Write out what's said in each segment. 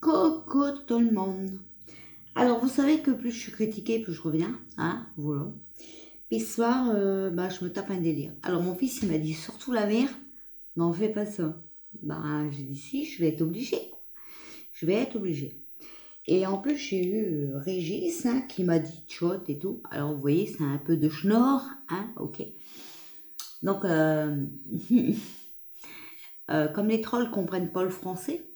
Coucou tout le monde. Alors, vous savez que plus je suis critiquée, plus je reviens, hein, voilà. Puis ce soir, je me tape un délire. Alors, mon fils, il m'a dit, surtout la mère, n'en fais pas ça. J'ai dit, si, je vais être obligée, quoi. Je vais être obligée. Et en plus, j'ai eu Régis, hein, qui m'a dit tchot et tout. Alors, vous voyez, c'est un peu de schnorr, hein, ok. Donc, comme les trolls comprennent pas le français,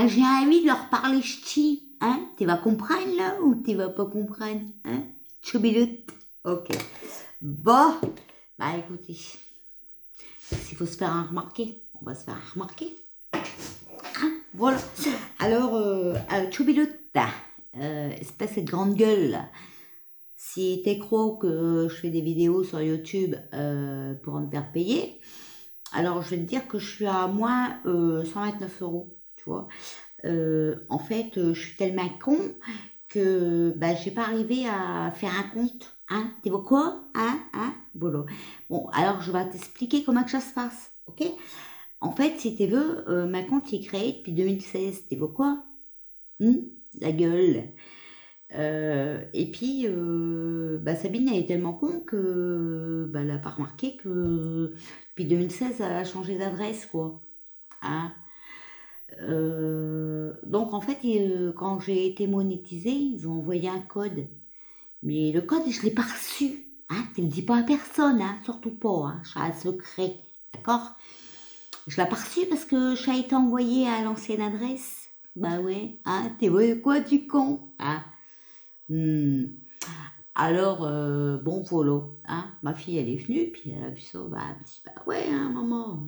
j'ai envie de leur parler ch'ti, hein. Tu vas comprendre là ou tu vas pas comprendre, hein? Choubiloute. Ok. Bon, écoutez, s'il faut se faire remarquer, on va se faire remarquer. Hein, voilà. Alors, Choubiloute, espèce de grande gueule, là. Si t'es croc que je fais des vidéos sur YouTube pour me faire payer, alors je vais te dire que je suis à moins 129 €, tu vois. En fait, je suis tellement con que j'ai pas arrivé à faire un compte. Hein, tu vois quoi? Hein, voilà. Bon, alors je vais t'expliquer comment que ça se passe, ok? En fait, si tu veux, ma compte est créé depuis 2016. Tu vois quoi? La gueule. Et puis, Sabine, elle est tellement con que elle a pas remarqué que depuis 2016, elle a changé d'adresse, quoi. Hein? Donc en fait, quand j'ai été monétisée, ils ont envoyé un code. Mais le code, je ne l'ai pas reçu. Hein, tu ne le dis pas à personne, hein, surtout pas. Hein, c'est un secret. D'accord? Je ne l'ai pas reçu parce que ça a été envoyé à l'ancienne adresse. Bah ouais. Hein, t'es ouais, quoi du con? Hein? Alors, bon, voilà. Hein, ma fille, elle est venue, puis elle a vu ça. Elle me dit, ouais, hein, maman.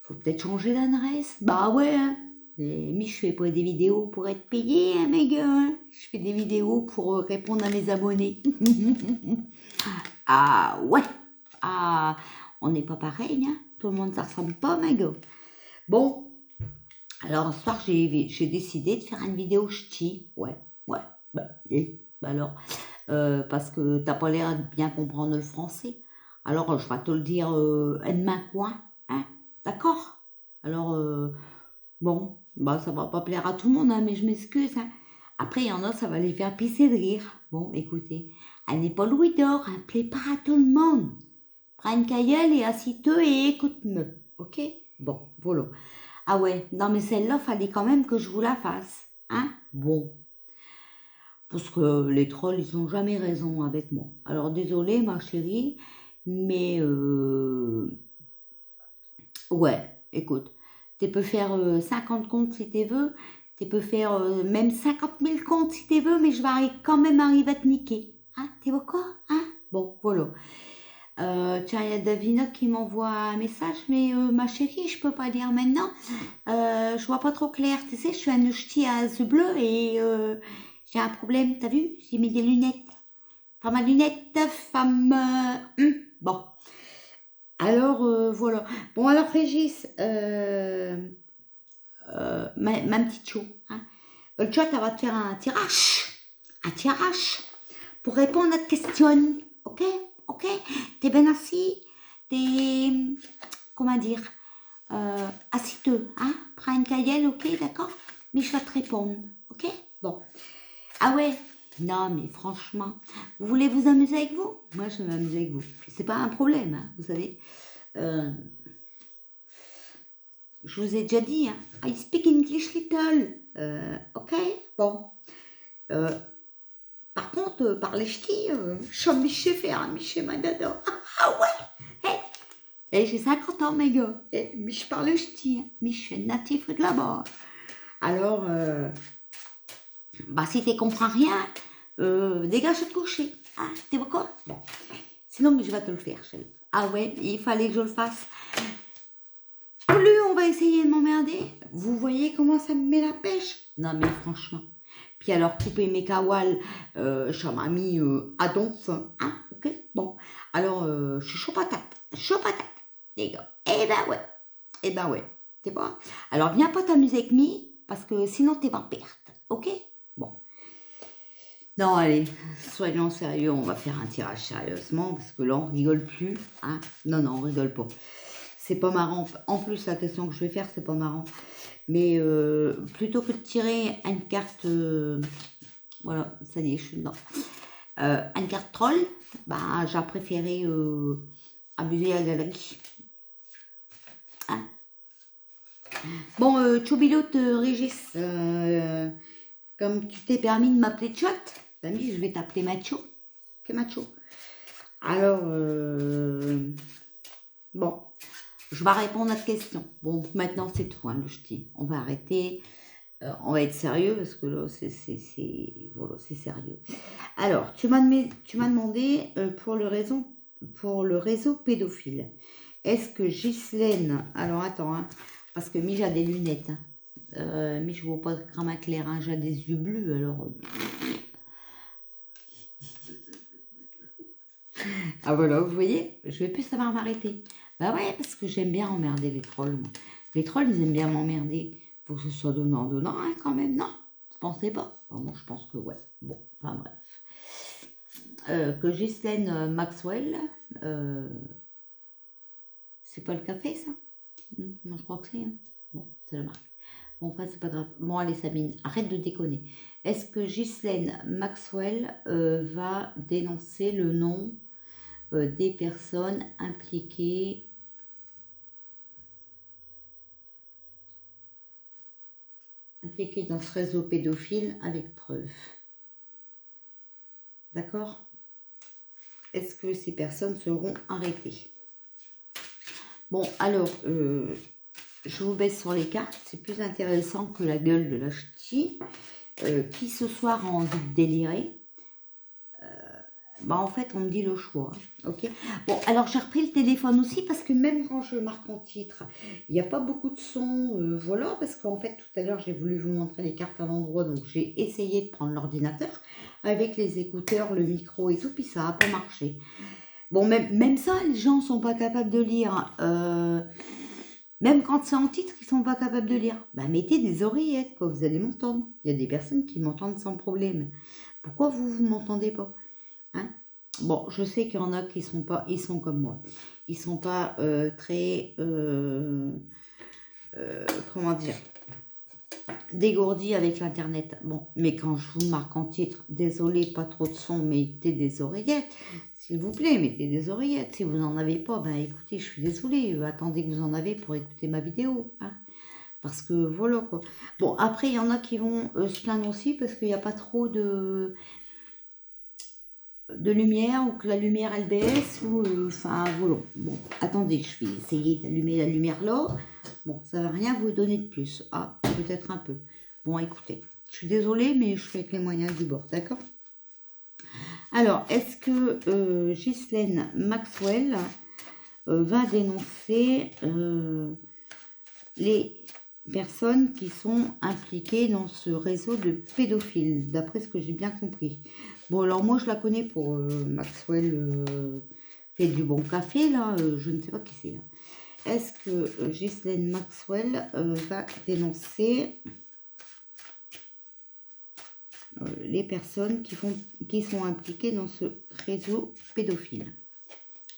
Faut peut-être changer d'adresse. Bah ouais, hein. Mais je fais pas des vidéos pour être payé, hein, mes gars. Hein. Je fais des vidéos pour répondre à mes abonnés. Ah ouais. Ah, on n'est pas pareil, hein. Tout le monde, ça ressemble pas, mes gars. Bon, alors ce soir, j'ai décidé de faire une vidéo ch'ti. Ouais. Alors, parce que t'as pas l'air de bien comprendre le français. Alors, je vais te le dire de main coin, hein. D'accord? Alors, bon, ça va pas plaire à tout le monde, hein, mais je m'excuse. Hein. Après, il y en a, ça va les faire pisser de rire. Bon, écoutez, elle n'est pas Louis d'or, elle plaît pas à tout le monde. Prends une caillelle et assis-toi et écoute-moi, ok? Bon, voilà. Ah ouais, non mais celle-là, fallait quand même que je vous la fasse, hein? Bon, parce que les trolls, ils ont jamais raison avec moi. Alors, désolée, ma chérie, mais ouais, écoute, tu peux faire 50 comptes si tu veux, tu peux faire même 50 000 comptes si tu veux, mais je vais quand même arriver à te niquer. Hein, tu vois quoi? Hein? Bon, voilà. Tiens, il y a Davina qui m'envoie un message, mais ma chérie, je peux pas lire maintenant. Je vois pas trop clair, tu sais, je suis un ch'ti à yeux bleu et j'ai un problème, t'as vu? J'ai mis des lunettes. Femme à lunettes, femme... Bon. Alors, voilà. Bon, alors, Régis, ma petite chou, hein. Le chat, elle va te faire un tirage, pour répondre à ta question, ok? Ok? T'es bien assis, t'es, comment dire, assis-toi, hein? Prends une cahier, ok, d'accord? Mais je vais te répondre, ok? Bon. Ah ouais? Non, mais franchement, vous voulez vous amuser avec vous? Moi, je vais m'amuser avec vous. C'est pas un problème, hein, vous savez. Je vous ai déjà dit, hein, I speak English little. Ok, bon. Par contre, par les ch'tis, je suis Miché faire, Miché Madada. Ah ouais! Et j'ai 50 ans, mes gars. Mais je parle ch'ti, hein, mais je suis natif de là-bas. Alors, si tu comprends rien, dégage de coucher. Hein, tu vois quoi? Bon. Sinon, mais je vais te le faire, chérie. Ah ouais, il fallait que je le fasse. Plus on va essayer de m'emmerder, vous voyez comment ça me met la pêche? Non mais franchement. Puis alors couper mes kawals, ça m'a mis à donf, hein, ok? Bon, alors je suis chaud patate, les gars. Eh ben ouais, t'es pas. Alors viens pas t'amuser avec moi, parce que sinon t'es pas perte, ok? Bon. Non allez, soyons sérieux, on va faire un tirage sérieusement, parce que là on rigole plus, hein? Non, on rigole pas. c'est pas marrant. En plus, la question que je vais faire, c'est pas marrant. Mais plutôt que de tirer une carte, voilà, ça y est, je suis dedans. Une carte troll, bah, j'ai préféré amuser la galerie. Hein. Bon, Chobilote, Régis, comme tu t'es permis de m'appeler Tchot, t'as dit, je vais t'appeler Macho. Que Macho. Alors, bon, je vais répondre à ta question. Bon, maintenant c'est tout, hein, le ch'ti. On va arrêter. On va être sérieux parce que là, voilà, c'est sérieux. Alors, tu m'as demandé pour le réseau pédophile. Est-ce que Ghislaine... Alors, attends, hein, parce que Mich a des lunettes. Hein. Mais je ne vois pas de crâne clair. Hein, j'ai des yeux bleus, alors... Ah voilà, vous voyez, je vais plus savoir m'arrêter. Bah ouais, parce que j'aime bien emmerder les trolls. Moi. Les trolls, ils aiment bien m'emmerder. Faut que ce soit donnant, hein, quand même, non? Vous pensez pas? Bon, moi, je pense que ouais. Bon, enfin bref. Que Ghislaine Maxwell, c'est pas le café, ça? Non, je crois que c'est. Hein. Bon, c'est la marque. Bon, enfin, c'est pas grave. Bon, allez, Sabine, arrête de déconner. Est-ce que Ghislaine Maxwell va dénoncer le nom des personnes impliquées dans ce réseau pédophile avec preuve? D'accord? Est-ce que ces personnes seront arrêtées? Bon, alors, je vous baisse sur les cartes. C'est plus intéressant que la gueule de la ch'ti. Qui ce soir a envie de délirer? Bah en fait, on me dit le choix. Ok. Bon, alors j'ai repris le téléphone aussi parce que même quand je marque en titre, il n'y a pas beaucoup de son. Voilà, parce qu'en fait, tout à l'heure, j'ai voulu vous montrer les cartes à l'endroit. Donc, j'ai essayé de prendre l'ordinateur avec les écouteurs, le micro et tout. Puis ça n'a pas marché. Bon, même ça, les gens ne sont pas capables de lire. Même quand c'est en titre, ils ne sont pas capables de lire. Bah, mettez des oreillettes, quoi. Vous allez m'entendre. Il y a des personnes qui m'entendent sans problème. Pourquoi vous ne m'entendez pas? Hein? Bon, je sais qu'il y en a qui sont pas, ils sont comme moi. Ils sont pas très, comment dire, dégourdis avec l'internet. Bon, mais quand je vous marque en titre, désolé, pas trop de son, mettez des oreillettes. S'il vous plaît, mettez des oreillettes. Si vous n'en avez pas, ben écoutez, je suis désolée. Attendez que vous en avez pour écouter ma vidéo. Hein. Parce que voilà quoi. Bon, après, il y en a qui vont se plaindre aussi parce qu'il n'y a pas trop de lumière ou que la lumière elle baisse ou enfin voilà. Bon, attendez, je vais essayer d'allumer la lumière là. Bon, ça va rien vous donner de plus. Ah, peut-être un peu. Bon, écoutez, je suis désolée, mais je fais avec les moyens du bord, d'accord? Alors, est-ce que Ghislaine Maxwell va dénoncer les personnes qui sont impliquées dans ce réseau de pédophiles, d'après ce que j'ai bien compris? Bon, alors moi, je la connais pour Maxwell fait du bon café, là. Je ne sais pas qui c'est. Est-ce que Ghislaine Maxwell va dénoncer les personnes qui sont impliquées dans ce réseau pédophile?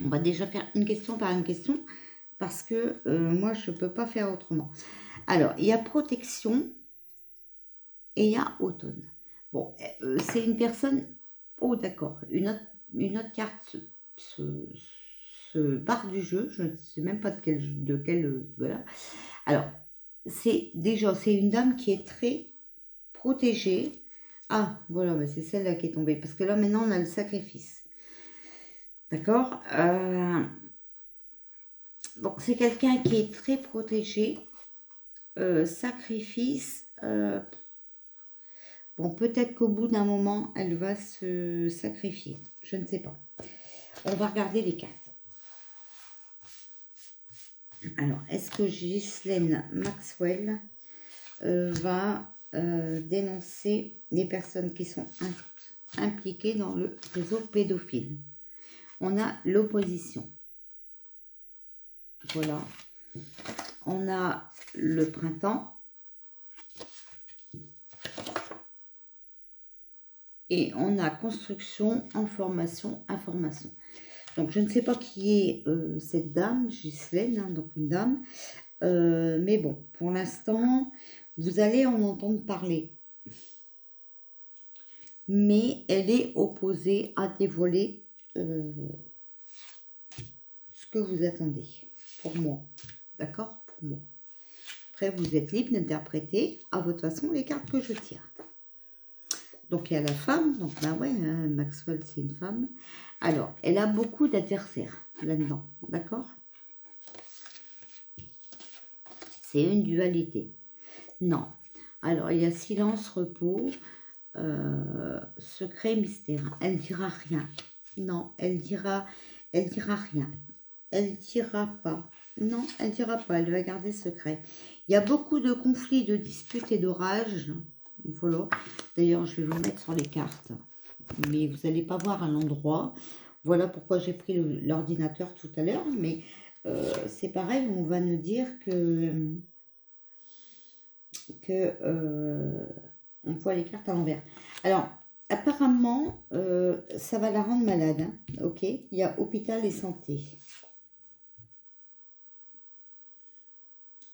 On va déjà faire une question par une question, parce que moi, je ne peux pas faire autrement. Alors, il y a protection et il y a automne. Bon, c'est une personne... Oh, d'accord. Une autre carte se barre du jeu. Je ne sais même pas de quelle voilà. Alors, c'est une dame qui est très protégée. Ah, voilà, bah c'est celle-là qui est tombée. Parce que là, maintenant, on a le sacrifice. D'accord. Donc, c'est quelqu'un qui est très protégé. Sacrifice. Bon, peut-être qu'au bout d'un moment, elle va se sacrifier. Je ne sais pas. On va regarder les cartes. Alors, est-ce que Ghislaine Maxwell va dénoncer les personnes qui sont impliquées dans le réseau pédophile? On a l'opposition. Voilà. On a le printemps. Et on a construction, information. Donc, je ne sais pas qui est cette dame, Ghislaine, hein, donc une dame. Mais bon, pour l'instant, vous allez en entendre parler. Mais elle est opposée à dévoiler ce que vous attendez. Pour moi. D'accord? Pour moi. Après, vous êtes libre d'interpréter à votre façon les cartes que je tire. Donc, il y a la femme. Donc, bah ouais, hein, Maxwell, c'est une femme. Alors, elle a beaucoup d'adversaires là-dedans. D'accord? C'est une dualité. Non. Alors, il y a silence, repos, secret, mystère. Elle dira rien. Non, elle dira rien. Elle dira pas. Non, elle dira pas. Elle va garder secret. Il y a beaucoup de conflits, de disputes et d'orages. Voilà. D'ailleurs, je vais vous mettre sur les cartes. Mais vous n'allez pas voir à l'endroit. Voilà pourquoi j'ai pris l'ordinateur tout à l'heure. Mais c'est pareil, on va nous dire que on voit les cartes à l'envers. Alors, apparemment, ça va la rendre malade. Hein, ok? Il y a hôpital et santé.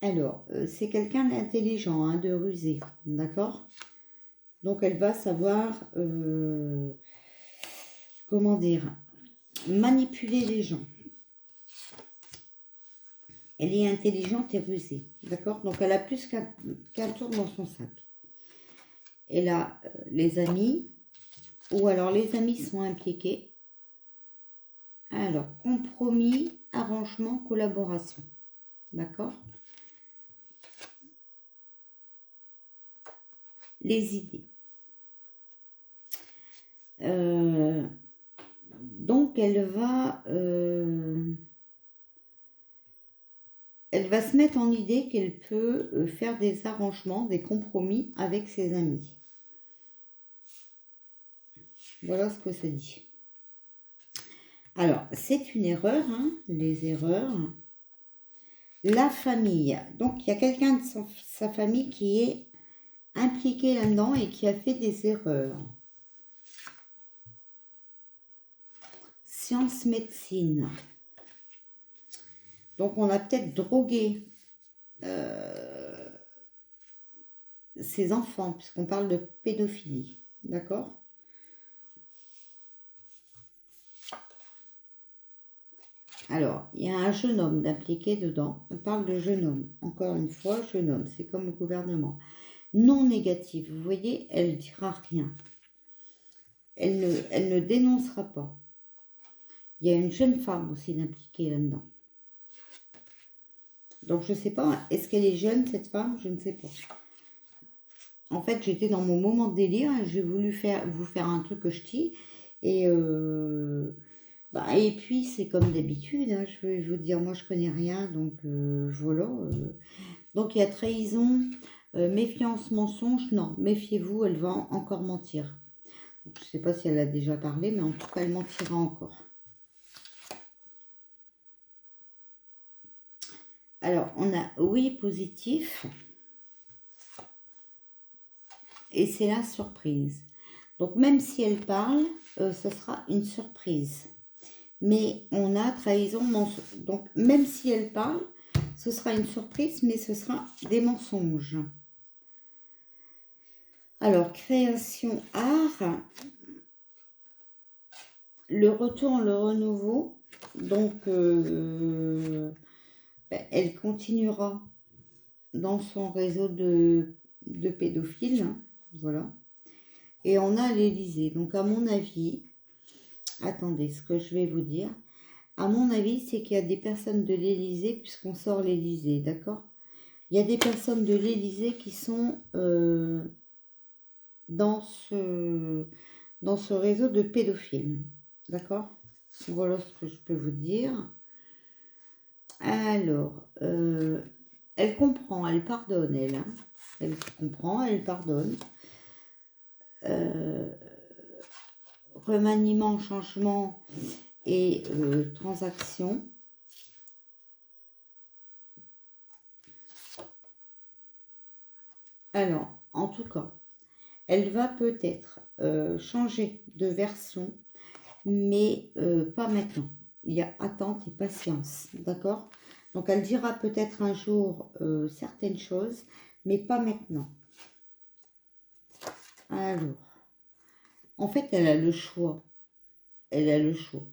Alors, c'est quelqu'un d'intelligent, hein, de rusé. D'accord? Donc, elle va savoir, comment dire, manipuler les gens. Elle est intelligente et rusée. D'accord? Donc, elle a plus qu'un tour dans son sac. Elle a les amis, ou alors les amis sont impliqués. Alors, compromis, arrangement, collaboration. D'accord? Les idées. Donc, elle va se mettre en idée qu'elle peut faire des arrangements, des compromis avec ses amis. Voilà ce que ça dit. Alors, c'est une erreur, hein, les erreurs. La famille. Donc, il y a quelqu'un de sa famille qui est impliqué là-dedans et qui a fait des erreurs. Science, médecine. Donc, on a peut-être drogué ses enfants, puisqu'on parle de pédophilie. D'accord? Alors, il y a un jeune homme d'impliqué dedans. On parle de jeune homme. Encore une fois, jeune homme, c'est comme le gouvernement. Non négatif, vous voyez, elle ne dira rien. Elle ne dénoncera pas. Il y a une jeune femme aussi d'impliquée là-dedans. Donc, je ne sais pas, est-ce qu'elle est jeune, cette femme? Je ne sais pas. En fait, j'étais dans mon moment de délire. J'ai voulu vous faire un truc que je dis. Et puis, c'est comme d'habitude. Hein, je vais vous dire, moi, je connais rien. Donc, voilà. Donc, il y a trahison, méfiance, mensonge. Non, méfiez-vous, elle va encore mentir. Donc, je ne sais pas si elle a déjà parlé, mais en tout cas, elle mentira encore. Alors, on a oui positif. Et c'est la surprise. Donc, même si elle parle, ce sera une surprise. Mais on a trahison, mensonge. Donc, même si elle parle, ce sera une surprise, mais ce sera des mensonges. Alors, création, art, le retour, le renouveau. Donc, elle continuera dans son réseau de pédophiles. Voilà. Et on a l'Élysée. Donc, à mon avis, attendez, ce que je vais vous dire, à mon avis, c'est qu'il y a des personnes de l'Élysée, puisqu'on sort l'Élysée, d'accord? Il y a des personnes de l'Élysée qui sont dans ce réseau de pédophiles, d'accord? Voilà ce que je peux vous dire. Alors, elle comprend, elle pardonne, elle. Hein. Elle comprend, elle pardonne. Remaniement, changement et transaction. Alors, en tout cas, elle va peut-être changer de version, mais pas maintenant. il y a attente et patience, d'accord? Donc, elle dira peut-être un jour certaines choses, mais pas maintenant. Alors, en fait, elle a le choix. Elle a le choix.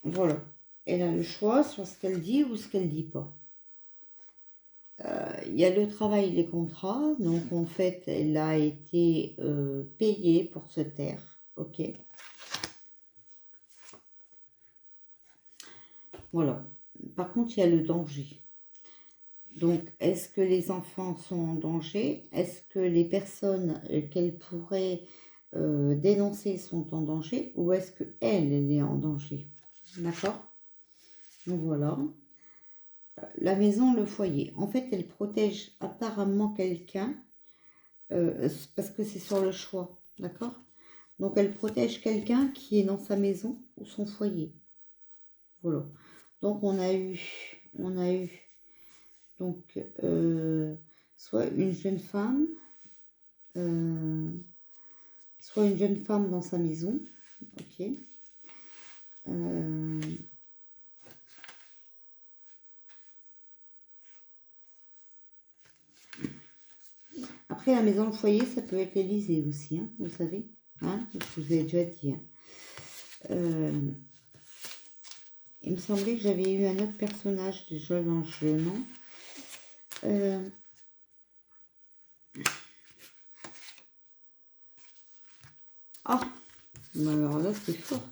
Voilà. Elle a le choix sur ce qu'elle dit ou ce qu'elle dit pas. Il y a le travail, les contrats. Donc, en fait, elle a été payée pour se taire. Ok. Voilà. Par contre, il y a le danger. Donc, est-ce que les enfants sont en danger? Est-ce que les personnes qu'elle pourrait dénoncer sont en danger? Ou est-ce qu'elle, elle est en danger? D'accord? Donc, voilà. La maison, le foyer. En fait, elle protège apparemment quelqu'un parce que c'est sur le choix. D'accord? Donc, elle protège quelqu'un qui est dans sa maison ou son foyer. Voilà. Donc, on a eu donc soit une jeune femme, soit une jeune femme dans sa maison. Ok. Après, la maison, le foyer, ça peut être l'Élysée aussi, hein, vous savez. Hein, je vous ai déjà dit. Hein. Il me semblait que j'avais eu un autre personnage déjà dans le jeu, non? Ah, alors là, c'est fort.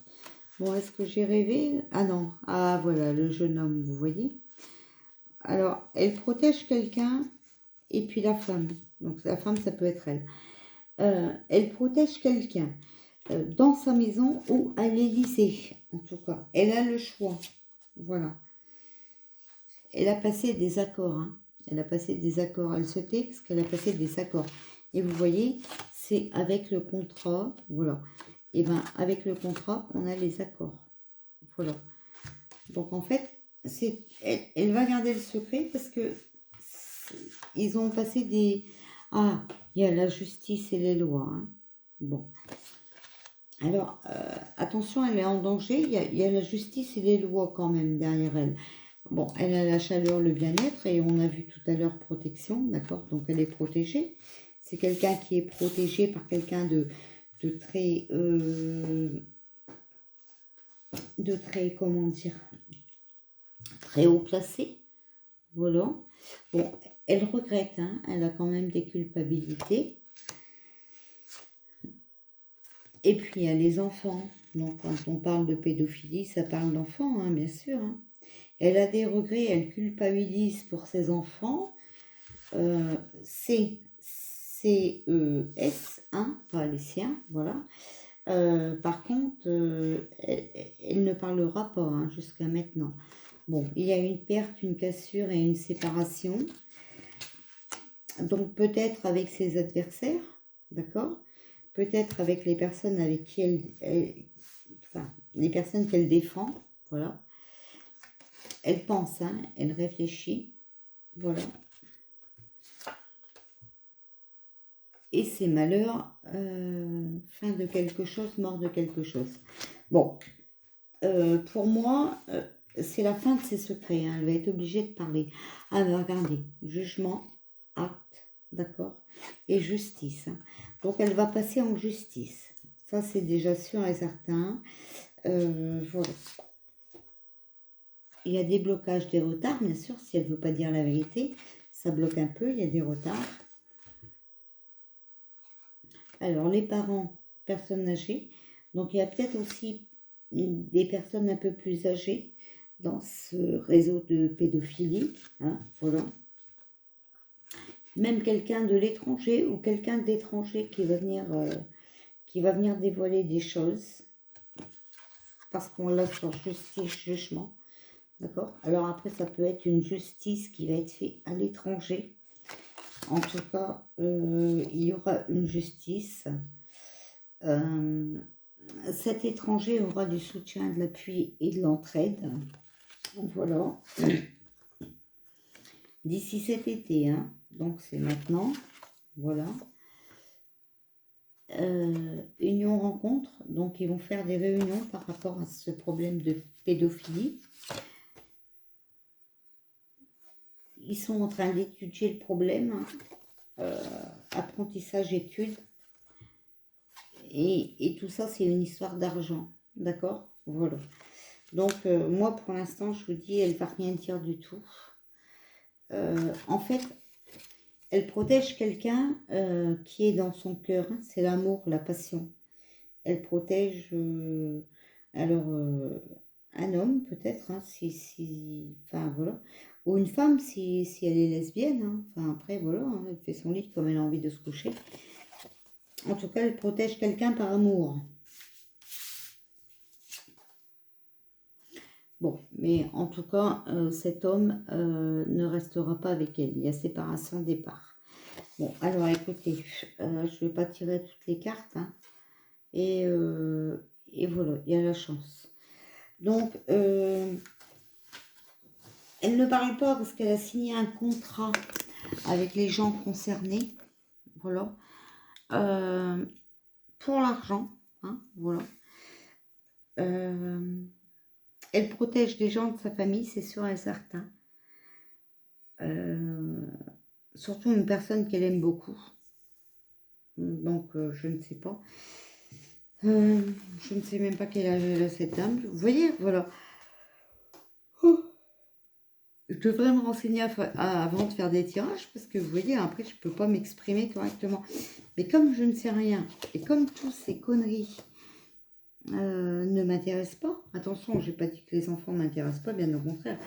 Bon, est-ce que j'ai rêvé? Ah non, ah voilà, le jeune homme, vous voyez? Alors, elle protège quelqu'un et puis la femme. Donc, la femme, ça peut être elle. Elle protège quelqu'un dans sa maison ou à l'Élysée, en tout cas. Elle a le choix. Voilà. Elle a passé des accords. Hein. Elle a passé des accords. Elle se tait parce qu'elle a passé des accords. Et vous voyez, c'est avec le contrat. Voilà. Et bien, avec le contrat, on a les accords. Voilà. Donc, en fait, elle va garder le secret parce que ils ont passé des... Ah, il y a la justice et les lois. Hein. Bon. Alors, attention, elle est en danger. Il y a la justice et les lois quand même derrière elle. Bon, elle a la chaleur, le bien-être et on a vu tout à l'heure protection, d'accord? Donc, elle est protégée. C'est quelqu'un qui est protégé par quelqu'un de très... comment dire? Très haut placé. Voilà. Bon, elle regrette, hein? Elle a quand même des culpabilités. Et puis, il y a les enfants. Donc, quand on parle de pédophilie, ça parle d'enfants, hein, bien sûr. Hein. Elle a des regrets, elle culpabilise pour ses enfants. C-E-S, hein, pas les siens, voilà. Par contre, elle ne parlera pas hein, jusqu'à maintenant. Bon, il y a une perte, une cassure et une séparation. Donc, peut-être avec ses adversaires, d'accord? Peut-être avec les personnes avec qui enfin, les personnes qu'elle défend, voilà. Elle pense, hein, elle réfléchit, voilà. Et c'est malheur, fin de quelque chose, mort de quelque chose. Bon, pour moi, c'est la fin de ses secrets, hein, elle va être obligée de parler. Ah, mais regardez, jugement, acte, d'accord, et justice. Hein. Donc, elle va passer en justice. Ça, c'est déjà sûr et certain. Voilà. Il y a des blocages, des retards, bien sûr, si elle ne veut pas dire la vérité, ça bloque un peu, il y a des retards. Alors, les parents, personnes âgées, donc il y a peut-être aussi des personnes un peu plus âgées dans ce réseau de pédophilie, hein, voilà. Même quelqu'un de l'étranger ou quelqu'un d'étranger qui va venir dévoiler des choses, parce qu'on l'a sur justice, jugement. D'accord? Alors après, ça peut être une justice qui va être faite à l'étranger. En tout cas, il y aura une justice. Cet étranger aura du soutien, de l'appui et de l'entraide. Voilà. D'ici cet été, hein. Donc c'est maintenant. Voilà. union rencontre, donc ils vont faire des réunions par rapport à ce problème de pédophilie. Ils sont en train d'étudier le problème, apprentissage, études, et tout ça c'est une histoire d'argent, d'accord? Voilà. Donc moi pour l'instant je vous dis, elle va rien dire du tout. En fait, elle protège quelqu'un qui est dans son cœur, hein, c'est l'amour, la passion. Elle protège alors un homme peut-être, hein, enfin voilà, ou une femme si elle est lesbienne, hein. Enfin après voilà, hein, elle fait son lit comme elle a envie de se coucher. En tout cas, elle protège quelqu'un par amour. Bon, mais en tout cas, cet homme ne restera pas avec elle. Il y a séparation départ. Bon, alors écoutez, je ne vais pas tirer toutes les cartes, hein, et voilà, il y a la chance. Donc, elle ne parle pas parce qu'elle a signé un contrat avec les gens concernés, voilà, pour l'argent, hein, voilà. Elle protège les gens de sa famille, c'est sûr et certain. Surtout une personne qu'elle aime beaucoup. Donc, je ne sais pas. Je ne sais même pas quel âge elle a cette dame. Vous voyez, voilà. Oh. Je devrais me renseigner avant de faire des tirages parce que vous voyez, après, je ne peux pas m'exprimer correctement. Mais comme je ne sais rien et comme toutes ces conneries ne m'intéressent pas, attention, je n'ai pas dit que les enfants ne m'intéressent pas, bien au contraire.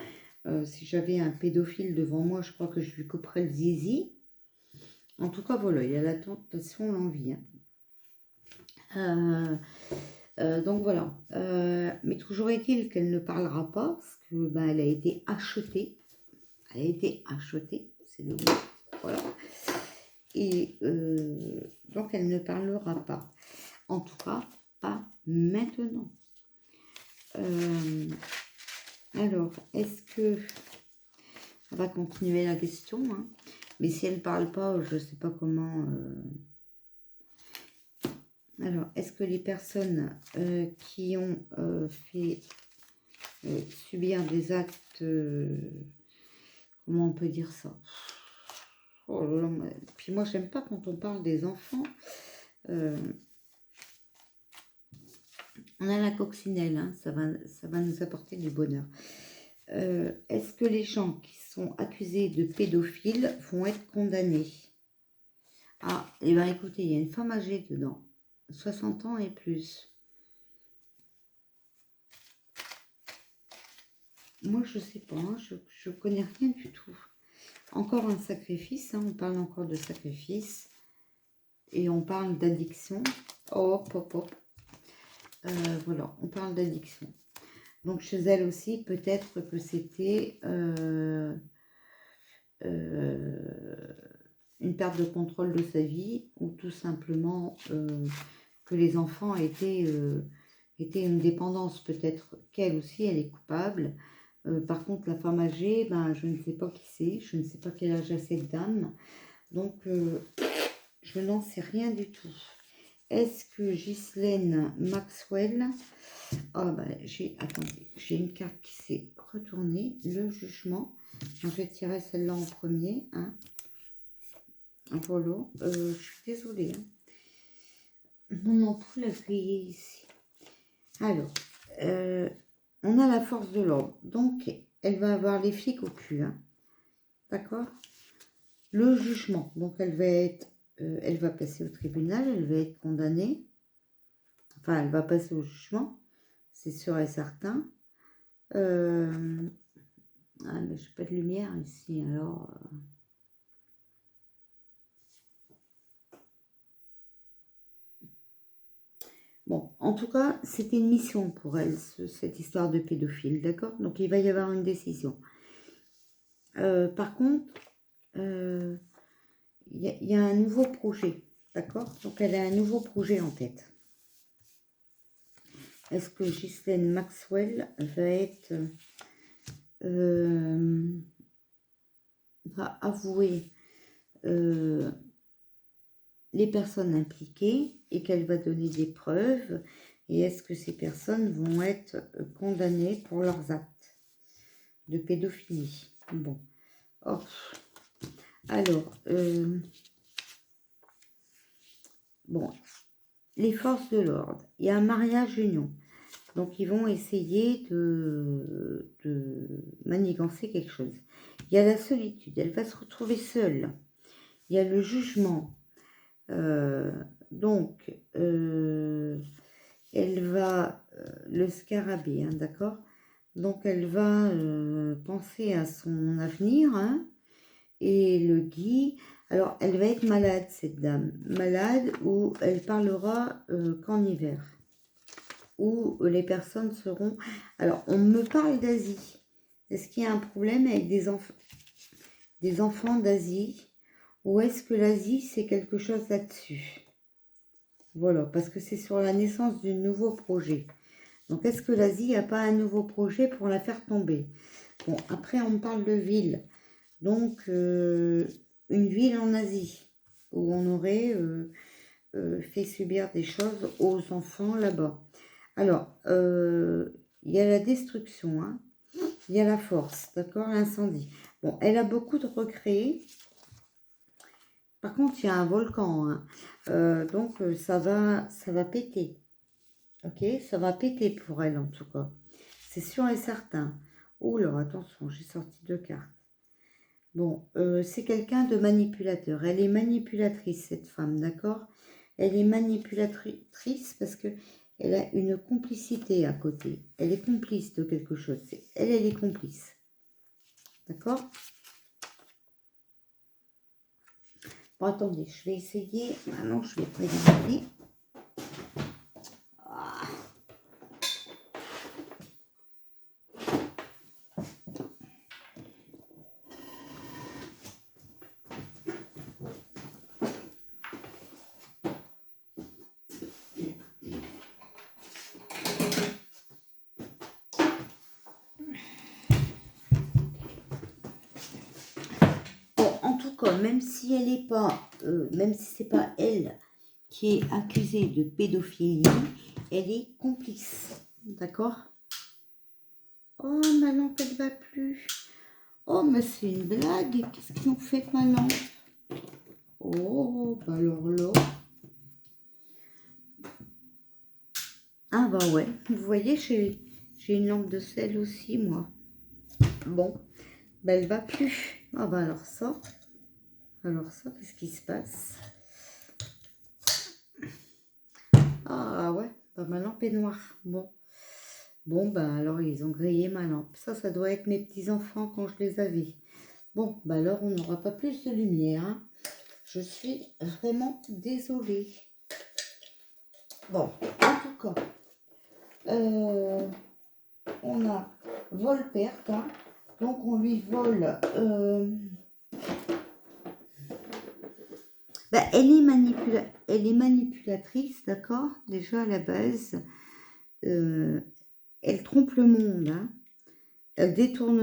Si j'avais un pédophile devant moi, je crois que je lui couperais le zizi. En tout cas, voilà, il y a la tentation, l'envie. Hein. Donc voilà. Mais toujours est-il qu'elle ne parlera pas parce que ben, elle a été achetée. Elle a été achetée, c'est le mot. Voilà. Et donc elle ne parlera pas. En tout cas, pas maintenant. Alors, est-ce que... On va continuer la question. Hein. Mais si elle ne parle pas, je ne sais pas comment... Alors, est-ce que les personnes qui ont fait subir des actes... comment on peut dire ça? Oh là là, puis moi, j'aime pas quand on parle des enfants. On a la coccinelle, hein, ça va nous apporter du bonheur. Est-ce que les gens qui sont accusés de pédophiles vont être condamnés? Ah, et bien écoutez, il y a une femme âgée dedans, 60 ans et plus. Moi, je sais pas, hein, je connais rien du tout. Encore un sacrifice, hein, on parle encore de sacrifice. Et on parle d'addiction. Hop, hop, hop. Voilà, on parle d'addiction. Donc chez elle aussi, peut-être que c'était une perte de contrôle de sa vie ou tout simplement que les enfants étaient une dépendance. Peut-être qu'elle aussi, elle est coupable. Par contre, la femme âgée, ben, je ne sais pas qui c'est. Je ne sais pas quel âge a cette dame. Donc, je n'en sais rien du tout. Est-ce que Ghislaine Maxwell... Ah ben, attendez, j'ai une carte qui s'est retournée. Le jugement. Je vais tirer celle-là en premier. Hein. Voilà. Je suis désolée. Hein. Mon ampoule a grillé ici. Alors, on a la force de l'ordre. Donc, elle va avoir les flics au cul. Hein. D'accord? Le jugement. Donc, elle va passer au tribunal. Elle va être condamnée. Enfin, elle va passer au jugement. C'est sûr et certain. Ah, mais je n'ai pas de lumière ici, alors... Bon, en tout cas, c'était une mission pour elle, cette histoire de pédophile, d'accord? Donc, il va y avoir une décision. Par contre, il y a un nouveau projet, d'accord? Donc, elle a un nouveau projet en tête. Est-ce que Ghislaine Maxwell va avouer les personnes impliquées et qu'elle va donner des preuves. Et est-ce que ces personnes vont être condamnées pour leurs actes de pédophilie? Bon. Oh. Alors, bon, les forces de l'ordre. Il y a un mariage union. Donc, ils vont essayer de manigancer quelque chose. Il y a la solitude. Elle va se retrouver seule. Il y a le jugement. Donc, elle va... le scarabée, hein, d'accord? Donc, elle va penser à son avenir, hein, et le gui. Alors, elle va être malade, cette dame. Malade, où elle parlera qu'en hiver. Où les personnes seront... Alors, on me parle d'Asie. Est-ce qu'il y a un problème avec des enfants d'Asie? Ou est-ce que l'Asie, c'est quelque chose là-dessus? Voilà, parce que c'est sur la naissance d'un nouveau projet. Donc, est-ce que l'Asie n'a pas un nouveau projet pour la faire tomber? Bon, après, on parle de ville. Donc, une ville en Asie, où on aurait fait subir des choses aux enfants là-bas. Alors, il y a la destruction, hein. Il y a la force, d'accord, l'incendie. Bon, elle a beaucoup de regrets. Par contre, il y a un volcan, hein. Donc ça va péter. Ok, ça va péter pour elle en tout cas. C'est sûr et certain. Oh là, attention, j'ai sorti 2 cartes. Bon, c'est quelqu'un de manipulateur. Elle est manipulatrice, cette femme, d'accord? Elle est manipulatrice parce que elle a une complicité à côté. Elle est complice de quelque chose. Elle est complice. D'accord? Bon, attendez, je vais essayer. Maintenant, je vais prélever. Même si elle n'est pas, même si c'est pas elle qui est accusée de pédophilie, elle est complice, d'accord? Oh, ma lampe, elle va plus. Oh, mais c'est une blague. Qu'est-ce qu'ils ont fait avec ma lampe? Oh, bah alors là. Ah bah ouais, vous voyez, j'ai une lampe de sel aussi, moi. Bon, bah elle va plus. Ah bah alors ça, qu'est-ce qui se passe? Ah ouais, bah ma lampe est noire. Bon, bah alors ils ont grillé ma lampe. Ça doit être mes petits-enfants quand je les avais. Bon, bah alors on n'aura pas plus de lumière, hein. Je suis vraiment désolée. Bon, en tout cas, on a vol-perte, hein. Donc on lui vole... Bah, elle est manipulatrice, d'accord? Déjà à la base, elle trompe le monde, hein. Elle détourne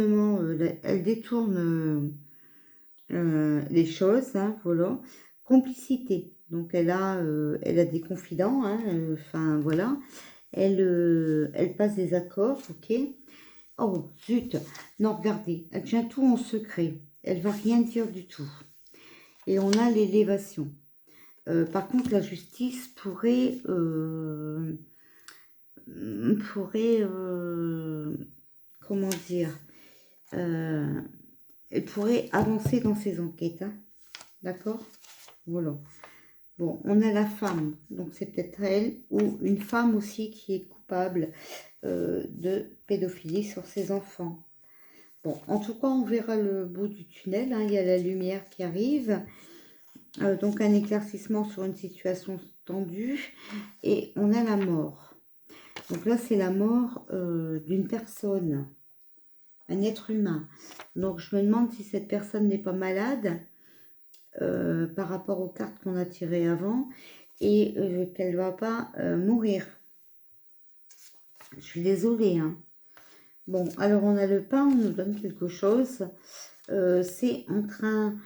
les choses, hein, voilà. Complicité. Donc elle a des confidents, hein, enfin voilà. Elle passe des accords, ok. Oh zut, non regardez, elle tient tout en secret. Elle va rien dire du tout. Et on a l'élévation. Par contre, la justice pourrait comment dire, elle pourrait avancer dans ses enquêtes, hein. D'accord? Voilà. Bon, on a la femme, donc c'est peut-être elle, ou une femme aussi qui est coupable de pédophilie sur ses enfants. Bon, en tout cas, on verra le bout du tunnel, hein. Il y a la lumière qui arrive, donc un éclaircissement sur une situation tendue, et on a la mort. Donc là, c'est la mort d'une personne, un être humain. Donc je me demande si cette personne n'est pas malade, par rapport aux cartes qu'on a tirées avant, et qu'elle ne va pas mourir. Je suis désolée, hein. Bon, alors on a le pain, on nous donne quelque chose. C'est en train...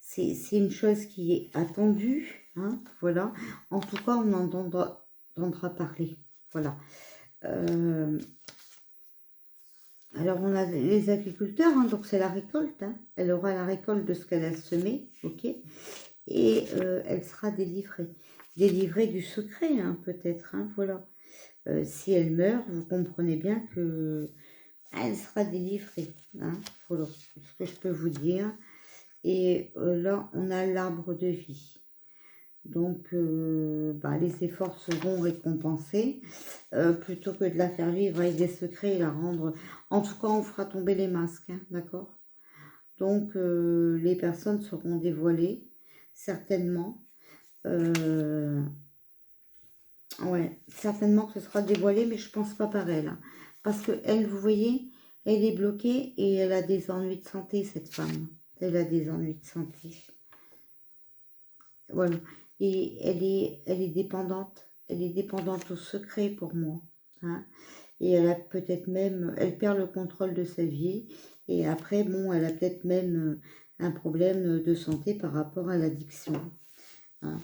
c'est une chose qui est attendue, hein, voilà. En tout cas, on entendra parler, voilà. Alors, on a les agriculteurs, hein, donc c'est la récolte, hein. Elle aura la récolte de ce qu'elle a semé, ok. Et elle sera délivrée. Délivrée du secret, hein, peut-être, hein, voilà. Si elle meurt, vous comprenez bien que elle sera délivrée, hein, voilà, ce que je peux vous dire. Et là, on a l'arbre de vie. Donc, les efforts seront récompensés. Plutôt que de la faire vivre avec des secrets et la rendre... En tout cas, on fera tomber les masques, hein, d'accord? Donc, les personnes seront dévoilées, certainement. Ouais, certainement que ce sera dévoilé, mais je pense pas par elle, hein. Parce que elle, vous voyez, elle est bloquée et elle a des ennuis de santé, cette femme. Elle a des ennuis de santé. Voilà. Et elle est dépendante. Elle est dépendante au secret pour moi, hein. Et elle a peut-être même, elle perd le contrôle de sa vie. Et après, bon, elle a peut-être même un problème de santé par rapport à l'addiction, hein.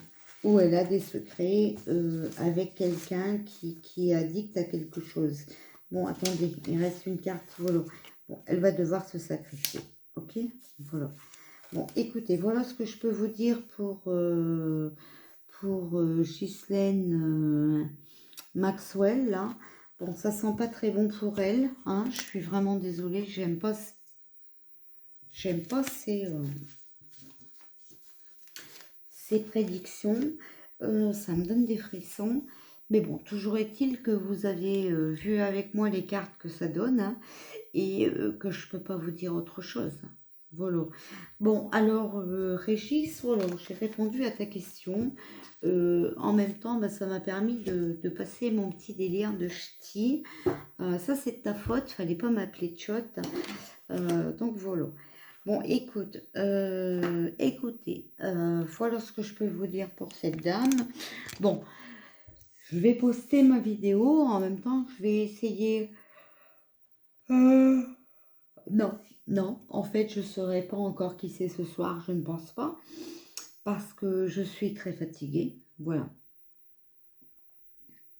Ou elle a des secrets avec quelqu'un qui est addict à quelque chose. Bon, attendez, il reste une carte, voilà. Bon, elle va devoir se sacrifier, ok? Voilà. Bon, écoutez, voilà ce que je peux vous dire pour Ghislaine Maxwell, là. Bon, ça sent pas très bon pour elle, hein. Je suis vraiment désolée, j'aime pas ces prédictions. Ça me donne des frissons. Mais bon, toujours est-il que vous avez vu avec moi les cartes que ça donne, hein, et que je peux pas vous dire autre chose. Voilà. Bon, alors, Régis, voilà, j'ai répondu à ta question. En même temps, bah, ça m'a permis de passer mon petit délire de ch'ti. Ça, c'est de ta faute, fallait pas m'appeler Tchot. Donc, voilà. Bon, écoutez, voilà ce que je peux vous dire pour cette dame. Bon, je vais poster ma vidéo, en même temps, je vais essayer... Non, non, en fait, je ne saurais pas encore qui c'est ce soir, je ne pense pas, parce que je suis très fatiguée, voilà.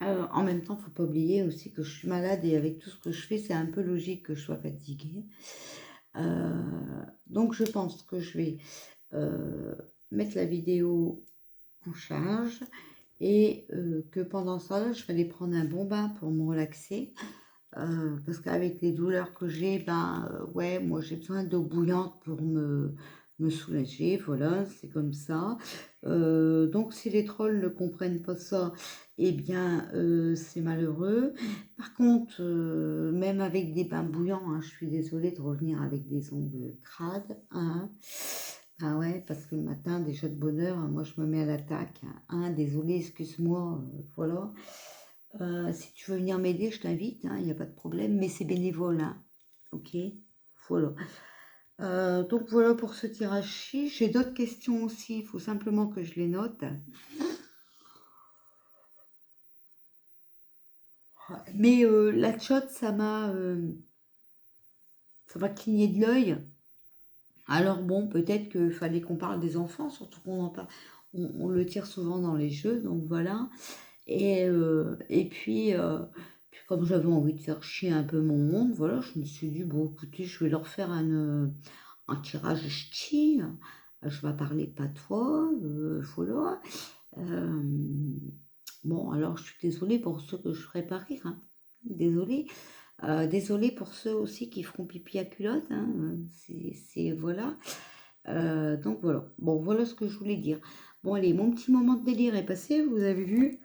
En même temps, il ne faut pas oublier aussi que je suis malade et avec tout ce que je fais, c'est un peu logique que je sois fatiguée. Donc, je pense que je vais mettre la vidéo en charge et que pendant ça, je vais aller prendre un bon bain pour me relaxer. Parce qu'avec les douleurs que j'ai, ouais, moi j'ai besoin d'eau bouillante pour me soulager, voilà, c'est comme ça. Donc si les trolls ne comprennent pas ça, eh bien c'est malheureux. Par contre, même avec des bains bouillants, hein, je suis désolée de revenir avec des ongles crades, hein. Ah ouais, parce que le matin, déjà de bonne heure, hein, moi je me mets à l'attaque, hein, désolée, excuse-moi, voilà. Si tu veux venir m'aider, je t'invite, hein, il n'y a pas de problème, mais c'est bénévole, hein. Ok, voilà. Donc voilà pour ce tirage-ci. J'ai d'autres questions aussi, il faut simplement que je les note. Mais la tchotte, ça m'a cligné de l'œil. Alors bon, peut-être qu'il fallait qu'on parle des enfants, surtout qu'on en parle, on le tire souvent dans les jeux, donc voilà. Et puis comme j'avais envie de faire chier un peu mon monde, voilà, je me suis dit, bon, écoutez, je vais leur faire un tirage ch'ti. Je vais parler patois, voilà. Euh, bon, alors je suis désolée pour ceux que je ferai pas rire, hein. Désolée. Désolée pour ceux aussi qui feront pipi à culotte, hein. Voilà. Donc voilà. Bon, voilà ce que je voulais dire. Bon, allez, mon petit moment de délire est passé, vous avez vu.